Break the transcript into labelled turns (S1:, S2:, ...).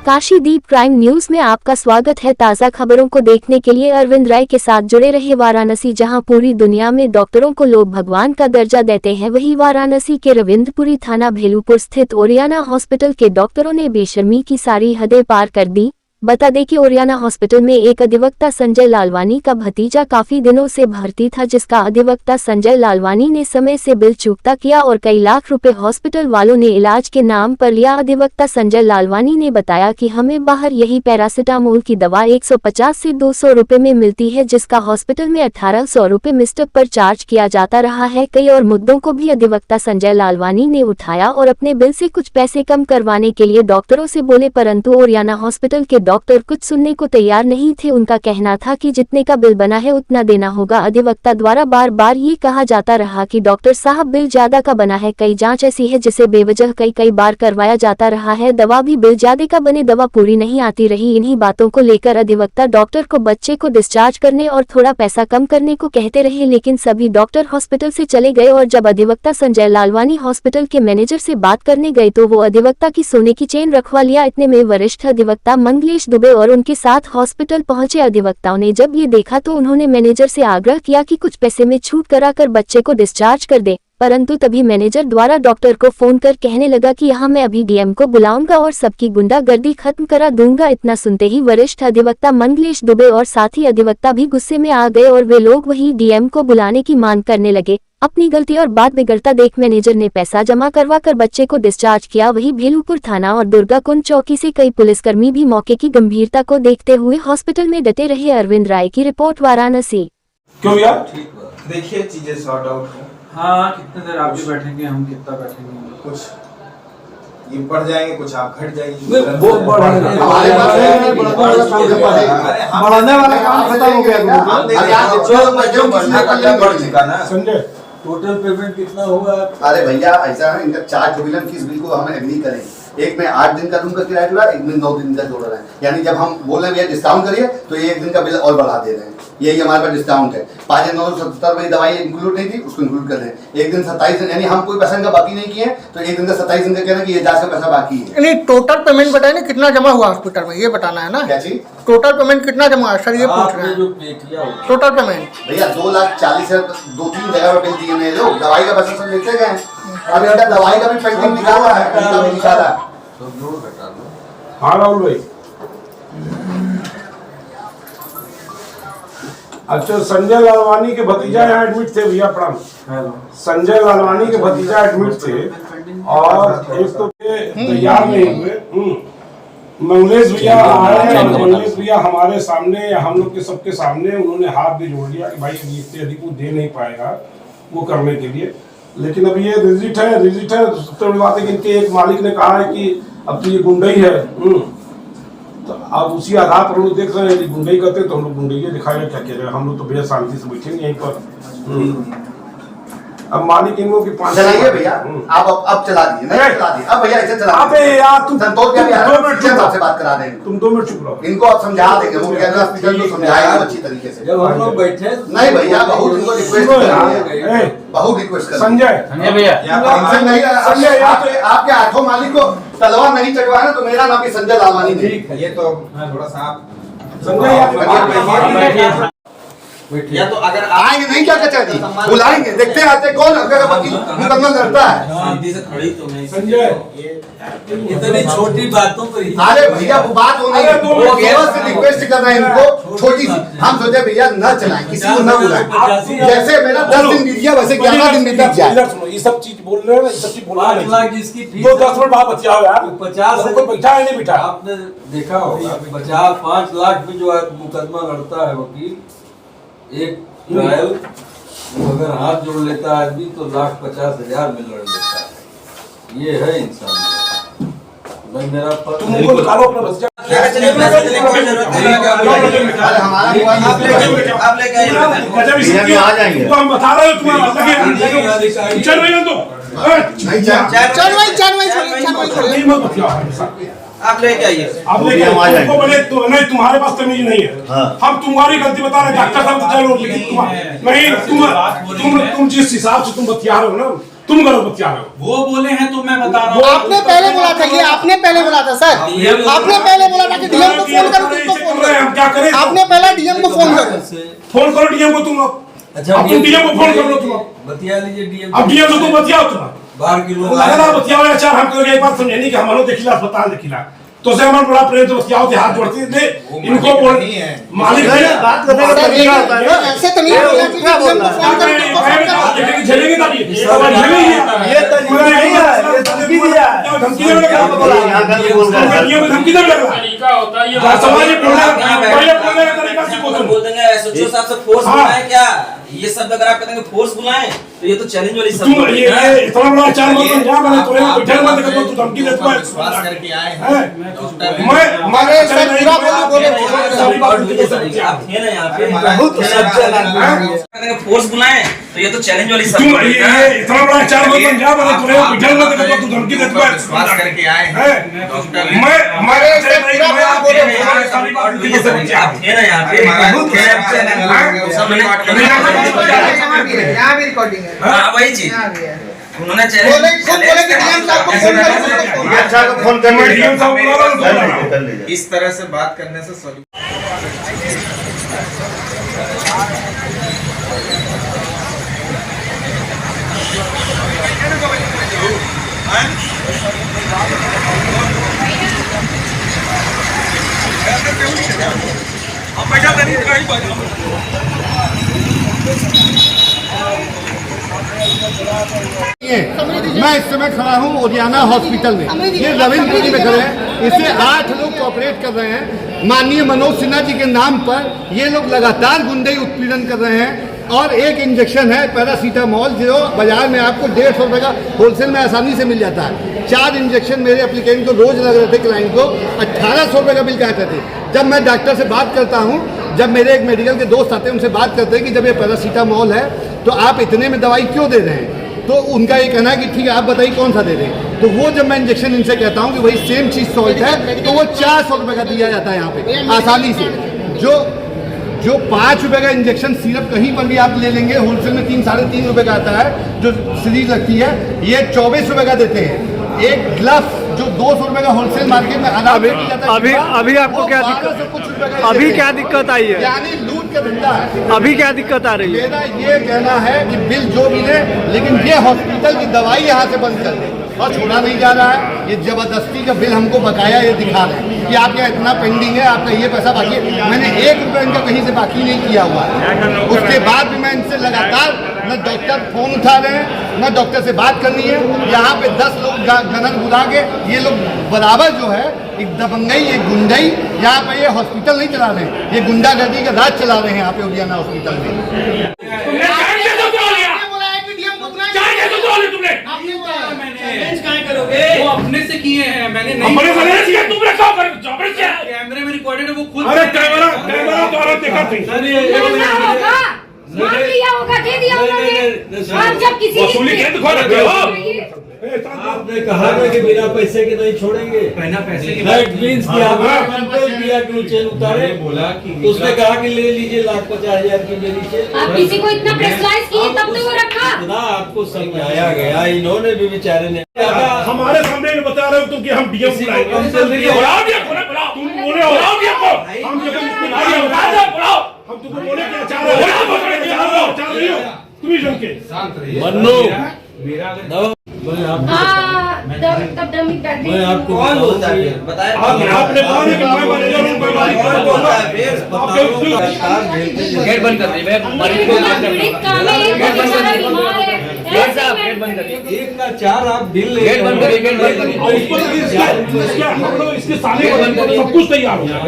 S1: काशीदीप crime news में आपका स्वागत है। ताज़ा खबरों को देखने के लिए अरविंद राय के साथ जुड़े रहे। वाराणसी, जहां पूरी दुनिया में डॉक्टरों को लोग भगवान का दर्जा देते हैं, वहीं वाराणसी के रविंद्रपुरी थाना भेलूपुर स्थित ओरियाना हॉस्पिटल के डॉक्टरों ने बेशर्मी की सारी हदें पार कर दी। बता दें कि ओरियाना हॉस्पिटल में एक अधिवक्ता संजय लालवानी का भतीजा काफी दिनों से भर्ती था, जिसका अधिवक्ता संजय लालवानी ने समय से बिल चुकता किया और कई लाख रुपए हॉस्पिटल वालों ने इलाज के नाम पर लिया। अधिवक्ता संजय लालवानी ने बताया कि हमें बाहर यही पैरासिटामोल की दवा 150 से 200 रुपए में मिलती है, जिसका हॉस्पिटल में 1800 रुपए मिस्टर पर चार्ज किया जाता रहा है। कई और मुद्दों को भी अधिवक्ता संजय लालवानी ने उठाया और अपने बिल से कुछ पैसे कम करवाने के लिए डॉक्टरों से बोले, परंतु ओरियाना हॉस्पिटल के डॉक्टर कुछ सुनने को तैयार नहीं थे। उनका कहना था कि जितने का बिल बना है उतना देना होगा। अधिवक्ता द्वारा बार बार ये कहा जाता रहा कि डॉक्टर साहब बिल ज्यादा का बना है, कई जांच ऐसी है जिसे बेवजह कई बार करवाया जाता रहा है, दवा भी बिल ज्यादा का बने, दवा पूरी नहीं आती रही। इन्हीं बातों को लेकर अधिवक्ता डॉक्टर को बच्चे को डिस्चार्ज करने और थोड़ा पैसा कम करने को कहते रहे, लेकिन सभी डॉक्टर हॉस्पिटल से चले गए। और जब अधिवक्ता संजय लालवानी हॉस्पिटल के मैनेजर से बात करने गए तो वो अधिवक्ता की सोने की चेन रखवा लिया। इतने में वरिष्ठ अधिवक्ता मंगलेश दुबे और उनके साथ हॉस्पिटल पहुंचे। अधिवक्ताओं ने जब ये देखा तो उन्होंने मैनेजर से आग्रह किया कि कुछ पैसे में छूट कराकर बच्चे को डिस्चार्ज कर दे, परंतु तभी मैनेजर द्वारा डॉक्टर को फोन कर कहने लगा कि यहाँ मैं अभी डीएम को बुलाऊंगा और सबकी गुंडागर्दी खत्म करा दूंगा। इतना सुनते ही वरिष्ठ अधिवक्ता मंगलेश दुबे और साथी अधिवक्ता भी गुस्से में आ गए और वे लोग वही डीएम को बुलाने की मांग करने लगे। अपनी गलती और बात बिगड़ता देख मैनेजर ने पैसा जमा करवाकर बच्चे को डिस्चार्ज किया। वही भेलूपुर थाना और दुर्गाकुंड चौकी से कई पुलिसकर्मी भी मौके की गंभीरता को देखते हुए हॉस्पिटल में डटे रहे। अरविंद राय की रिपोर्ट, वाराणसी।
S2: क्यों यार? देखिए चीजें सॉर्ट आउट हो।
S3: हाँ, कितने देर आप भी बैठेंगे, हम कितना बैठेंगे?
S2: कुछ ये बढ़ जाएंगे, कुछ आप घट जाएंगे।
S3: बहुत बढ़ाने वाला काम खत्म हो गया।
S2: संजय,
S3: टोटल पेमेंट कितना हुआ?
S4: अरे भैया ऐसा है, इनका 4 जुबिलन फीस बिल को हम एग्री करें। एक में 8 दिन का रूम का किराया जुड़ा, एक में 9 दिन का जोड़ रहा है। यानी जब हम बोल रहे हैं भैया डिस्काउंट करिए तो ये 1 दिन का बिल और बढ़ा दे रहे हैं। यही हमारे पास डिस्काउंट है। 5,970 रुपये दवाई इंक्लूड नहीं थी, उसको इंक्लूड कर रहे हैं। 1 दिन 27 दिन, यानी हम कोई पैसा इनका बाकी नहीं किए, तो 1 दिन का 27 दिन का कहना कि ये जांच का पैसा बाकी है।
S5: नहीं, टोटल पेमेंट बताए ना, कितना जमा हुआ हॉस्पिटल में, ये बताना है ना।
S4: क्या चीज?
S5: टोटल पेमेंट कितना जमा है सर, ये पूछ रहे हैं। टोटल पेमेंट
S4: भैया 2,40,000 2-3 जगह पर बिल दिए हैं लोग। दवाई का पैसा सब लेते गए। अब इनका दवाई का भी पेंडिंग दिखा हुआ है, इनका भी दिखा रहा है।
S2: हाँ राहुल भाई। अच्छा, संजय लालवानी के भतीजा यहाँ एडमिट थे भैया। प्रणाम। संजय लालवानी के भतीजा एडमिट थे और एक तो तैयार नहीं हुए। मंगलेश भैया आए, मंगलेश भैया हमारे सामने, हम लोग के सबके सामने उन्होंने हाथ भी जोड़ लिया कि भाई इससे अधिक वो दे नहीं पाएगा वो करने के लिए। लेकिन अब ये रिजिट है। सबसे बड़ी बात है कि इनके एक मालिक ने कहा है कि अब तो ये गुंडई है। तो अब उसी आधार पर हम लोग देख रहे हैं कि गुंडई करते तो हम लोग गुंडई दिखाएंगे। क्या कह रहे हैं, हम लोग तो भैया शांति से बैठेंगे यहीं पर। अब मालिक इनको की 5
S4: चलाइए भैया, आप अब चला दिए, नहीं चला दिए। अब भैया ऐसे चला।
S2: अबे यार तुम
S4: संतोष भैया 2 मिनट से बात करा देंगे।
S2: तुम 2 मिनट चुप रहो।
S4: इनको आप समझा देंगे, वो क्या हॉस्पिटल को समझाएंगे अच्छी तरीके से।
S3: जब हम लोग बैठे
S4: नहीं भैया, बहुत उनको रिक्वेस्ट कर रहे हैं, बहुत रिक्वेस्ट कर रहे हैं।
S2: संजय
S3: भैया,
S4: संजय आपके आठों मालिक को तलवार नहीं चढ़वाना तो मेरा नाम भी संजय लालवानी नहीं।
S2: ये तो थोड़ा सा संजय
S4: या तो अगर आएंगे नहीं, क्या कहते हैं, बुलाएंगे, देखते हैं आते कौन अगर मुकदमा लड़ता है।
S3: शांति से खड़ी तो नहीं
S2: संजय,
S3: इतनी छोटी बातों पर।
S4: अरे भैया वो बात हो नहीं, वो केवल से रिक्वेस्ट कर रहे हैं इनको छोटी सी। हम सोचे भैया न चलाएं, किसी को न बुलाएं। जैसे मेरा 10 दिन बीत गया वैसे 11 दिन बीत जाए।
S2: ये सब चीज बोल रहे हो, ये सब चीज बोल रहे
S3: 5 लाख इसकी फीस।
S2: तो 10 मिनट बाद बतियाओ यार।
S3: 50
S2: कोई बैठा है नहीं बैठा?
S3: आपने देखा होगा 5 लाख में जो मुकदमा लड़ता है वकील, एक ट्रायल अगर हाथ जोड़ लेता है आदमी तो 1,50,000 में लड़ लेता है। ये है इंसान। भाई मेरा
S2: तुम उनको निकालो अपना बच्चा।
S4: आ जाएंगे।
S2: हम बता रहे हो तुम्हारा चल रही हो तो
S6: आप लेके आइए।
S2: आप लेके हमको बोले तो नहीं, तुम्हारे पास तमीज नहीं है। हाँ। हम तुम्हारी गलती बता रहे, डॉक्टर साहब चलो, लेकिन नहीं तुम जिस हिसाब से तुम बतिया रहे हो ना, तुम गलत बतिया रहे हो।
S6: वो बोले हैं तो मैं बता रहा हूँ।
S5: आपने पहले बोला था, ये आपने पहले बोला था सर, आपने पहले बोला था कि डीएम को फोन करो, किसको फोन करो,
S2: हम क्या करें?
S5: आपने पहले डीएम को फोन करो।
S2: फोन करो डीएम को तुम लोग।
S3: अच्छा
S2: अब तुम डीएम को फोन कर लो तुम लोग।
S3: बतिया लीजिए डीएम।
S2: अब डीएम से तुम बतियाओ तुम।
S3: बाहर की लोग
S2: लगा बतियाओ या चार हम कहोगे एक बात समझे नहीं कि हमारे देखिला अस्पताल देखिला तो से हमारा बड़ा प्रेम तो बतियाओ थे हाथ जोड़ती थे इनको बोल मालिक
S7: बात करने का तरीका होता है ना।
S5: ऐसे तो नहीं बोला कि डीएम को फोन करो, किसको फोन करो।
S2: झेलेंगे तभी
S7: ये तरीका नहीं है, ये धमकी दिया है।
S2: धमकी देने लगा धमकी देने लगा
S8: तरीका होता है ये
S2: समाज में पहले बोलने का तरीका सीखो तुम।
S9: बोल देंगे एसएचओ साहब से फोर्स बुलाएं क्या, ये सब अगर आप कहेंगे फोर्स बुलाएं तो ये तो चैलेंज वाली सब
S2: तुम ये इतना बड़ा चार मत समझा मैंने तोरे बैठे मत कर तू धमकी देता है
S7: विश्वास करके आए हैं डॉक्टर
S2: मैं
S5: सर पूरा बोले
S9: आप थे ना यहाँ पे
S7: बहुत सज्जन आदमी है।
S9: कहेंगे फोर्स बुलाएं तो ये तो चैलेंज वाली सब
S2: तुम ये इतना बड़ा चार मत समझा मैंने तोरे बैठे मत कर तू धमकी देता है
S7: विश्वास करके आए हैं डॉक्टर
S9: आप थे ना यहाँ पे
S5: यहाँ भी रिकॉर्डिंग है।
S9: हाँ वही चीज उन्होंने
S5: बोले खुद बोले कि डीएम साहब को फोन करो,
S7: ये अच्छा को फोन करने
S2: डीएम साहब को
S7: कर लीजिए।
S6: इस तरह से बात करने से सॉल्यूशन
S10: मैं इस समय खड़ा हूँ ओरियाना हॉस्पिटल में। ये रविंद्रपुरी में खड़े हैं, इसे 8 लोग कोऑपरेट कर रहे हैं। माननीय मनोज सिन्हा जी के नाम पर ये लोग लगातार गुंडई उत्पीड़न कर रहे हैं। और एक इंजेक्शन है पैरासीटामोल जो बाजार में आपको 150 रुपये का होलसेल में आसानी से मिल जाता है। 4 इंजेक्शन मेरे एप्लीकेंट को रोज लग रहे थे, क्लाइंट को 1800 रुपये का बिल काटते थे। जब मैं डॉक्टर से बात करता हूँ, जब मेरे एक मेडिकल के दोस्त आते हैं उनसे बात करते हैं कि जब ये पैरासीटामोल है तो आप इतने में दवाई क्यों दे रहे हैं, तो उनका ये कहना है कि ठीक है आप बताइए कौन सा दे रहे हैं। तो वो जब मैं इंजेक्शन इनसे कहता हूँ कि वही सेम चीज़ सॉल्ट है तो वो 400 रुपये का दिया जाता है यहाँ पे आसानी से। जो 5 रुपये का इंजेक्शन सिरप कहीं पर भी आप ले लेंगे होलसेल में 3-3.5 रुपये का आता है जो सीरीज लगती है, ये 24 रुपये का देते हैं। एक ग्लव जो 200 रुपये का होलसेल मार्केट में
S11: अभी आपको क्या दिक्कत, अभी क्या दिक्कत आई है,
S10: यानी लूट का धंधा है।
S11: अभी क्या दिक्कत आ रही है?
S10: मेरा ये कहना है कि बिल जो भी ले, लेकिन ये हॉस्पिटल की दवाई यहाँ से बंद कर दे और छोड़ा नहीं जा रहा है। ये जबरदस्ती का बिल हमको बकाया ये दिखा रहे हैं कि आपका इतना पेंडिंग है, आपका ये पैसा बाकी है। मैंने 1 रुपया इनका कहीं से बाकी नहीं किया हुआ है। उसके बाद भी मैं इनसे लगातार न डॉक्टर फोन उठा रहे हैं न डॉक्टर से बात करनी है। यहाँ पे 10 लोग गनर बुला के ये लोग बराबर जो है एक दबंगई एक गुंडई यहाँ पे ये हॉस्पिटल नहीं चला रहे हैं, ये गुंडागर्दी का राज चला रहे हैं यहाँ पे ओरियाना हॉस्पिटल में।
S6: वो अपने से किए हैं, मैंने नहीं कैमरे में रिकॉर्डेड है, वो खुद
S2: अरे कैमरा द्वारा देखा थी
S1: दे दिया आप जब किसी
S2: वसूली के दिखा रखे हो।
S3: आपने कहा था कि बिना पैसे के नहीं छोड़ेंगे,
S6: बिना पैसे के
S3: दैट मींस कि आपने कंट्रोल किया कि वो चेन उतारे।
S6: बोला कि
S3: तो उसने कहा कि ले लीजिए 1,50,000 की मेरी चेन।
S1: आप किसी को इतना प्रेशराइज किए तब तो वो रखा।
S3: इतना आपको समझाया गया, इन्होंने भी बेचारे ने
S2: हमारे सामने बता रहे हो तुम कि हम डीएम बुलाएंगे। तुम बोले हम तुमको बोले कि अचार तुम ही जम के
S3: मन्नू
S1: तब डमी बैठ गई।
S3: मैं आपको
S9: कौन बोलता है बताए
S2: आपने कहा कि मैं मैनेजर हूं,
S9: कौन बोलता है?
S8: गेट बंद कर दी। मैं मरीज को बंद कर दी। गेट बंद कर दी।
S3: 1 का 4 आप बिल ले,
S8: गेट बंद करिए, गेट बंद करिए।
S2: इसके साले सब कुछ तैयार हो गया।